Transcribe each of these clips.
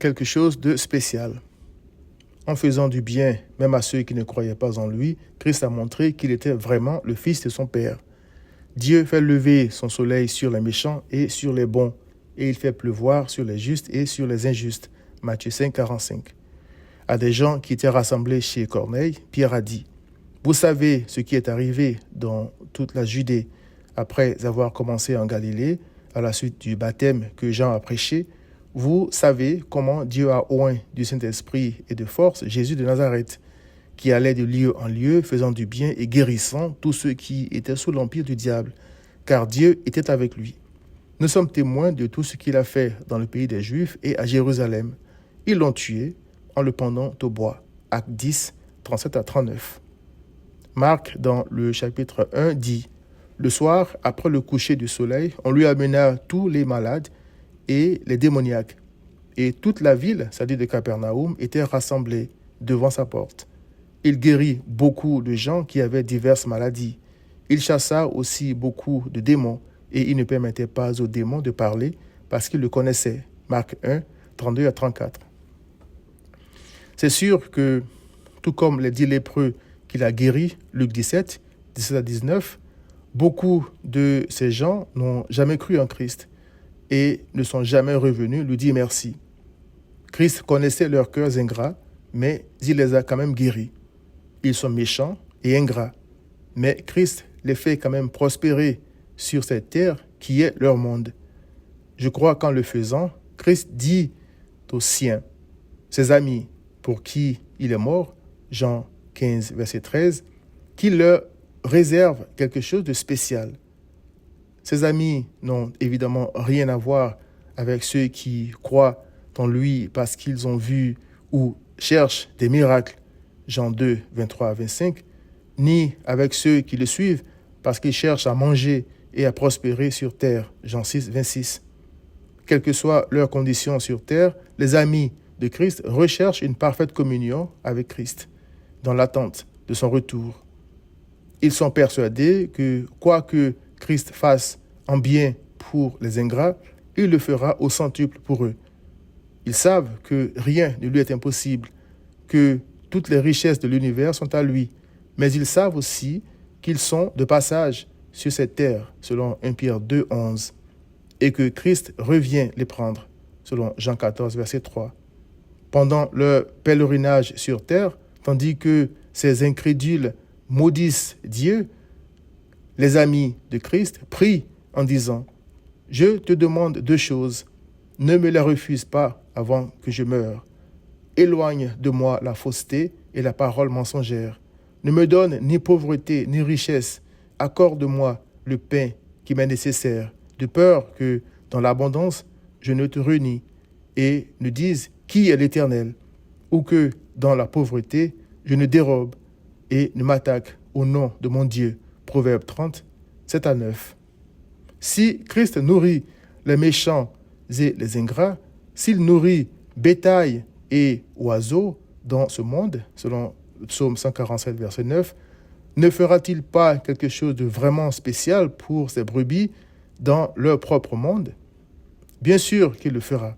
quelque chose de spécial. En faisant du bien, même à ceux qui ne croyaient pas en lui, Christ a montré qu'il était vraiment le Fils de son Père. Dieu fait lever son soleil sur les méchants et sur les bons, et il fait pleuvoir sur les justes et sur les injustes. Matthieu 5, 45. À des gens qui étaient rassemblés chez Corneille, Pierre a dit « Vous savez ce qui est arrivé dans toute la Judée après avoir commencé en Galilée, à la suite du baptême que Jean a prêché. Vous savez comment Dieu a oint du Saint-Esprit et de force Jésus de Nazareth, qui allait de lieu en lieu, faisant du bien et guérissant tous ceux qui étaient sous l'empire du diable, car Dieu était avec lui. Nous sommes témoins de tout ce qu'il a fait dans le pays des Juifs et à Jérusalem. Ils l'ont tué en le pendant au bois. » Actes 10, 37 à 39. Marc, dans le chapitre 1, dit « Le soir, après le coucher du soleil, on lui amena tous les malades et les démoniaques. Et toute la ville, c'est-à-dire de Capernaum, était rassemblée devant sa porte. Il guérit beaucoup de gens qui avaient diverses maladies. Il chassa aussi beaucoup de démons, et il ne permettait pas aux démons de parler parce qu'ils le connaissaient. » Marc 1, 32 à 34. C'est sûr que, tout comme les 10 lépreux qu'il a guéris, Luc 17, 17 à 19, beaucoup de ces gens n'ont jamais cru en Christ et ne sont jamais revenus lui dire merci. Christ connaissait leurs cœurs ingrats, mais il les a quand même guéris. Ils sont méchants et ingrats, mais Christ les fait quand même prospérer sur cette terre qui est leur monde. Je crois qu'en le faisant, Christ dit aux siens, ses amis pour qui il est mort, Jean 15, verset 13, qu'il leur réserve quelque chose de spécial. Ses amis n'ont évidemment rien à voir avec ceux qui croient en lui parce qu'ils ont vu ou cherchent des miracles, Jean 2, 23 à 25, ni avec ceux qui le suivent parce qu'ils cherchent à manger et à prospérer sur terre, Jean 6, 26. Quelle que soit leur condition sur terre, les amis de Christ recherchent une parfaite communion avec Christ, dans l'attente de son retour. Ils sont persuadés que quoi que Christ fasse en bien pour les ingrats, il le fera au centuple pour eux. Ils savent que rien ne lui est impossible, que toutes les richesses de l'univers sont à lui, mais ils savent aussi qu'ils sont de passage sur cette terre, selon 1 Pierre 2, 11, et que Christ revient les prendre, selon Jean 14, verset 3. Pendant leur pèlerinage sur terre, tandis que ces incrédules maudissent Dieu, les amis de Christ prient en disant « Je te demande 2 choses, ne me les refuse pas avant que je meure. Éloigne de moi la fausseté et la parole mensongère. Ne me donne ni pauvreté ni richesse, accorde-moi le pain qui m'est nécessaire, de peur que, dans l'abondance, je ne te renie et ne dise qui est l'Éternel, ou que, dans la pauvreté, je ne dérobe et ne m'attaque au nom de mon Dieu. » Proverbe 30, 7 à 9. Si Christ nourrit les méchants et les ingrats, s'il nourrit bétail et oiseaux dans ce monde, selon Psaume 147, verset 9, ne fera-t-il pas quelque chose de vraiment spécial pour ces brebis dans leur propre monde? Bien sûr qu'il le fera.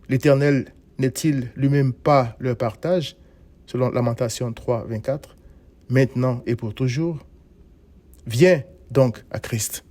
L'Éternel n'est-il lui-même pas leur partage, selon Lamentation 3, 24, maintenant et pour toujours? Viens donc à Christ.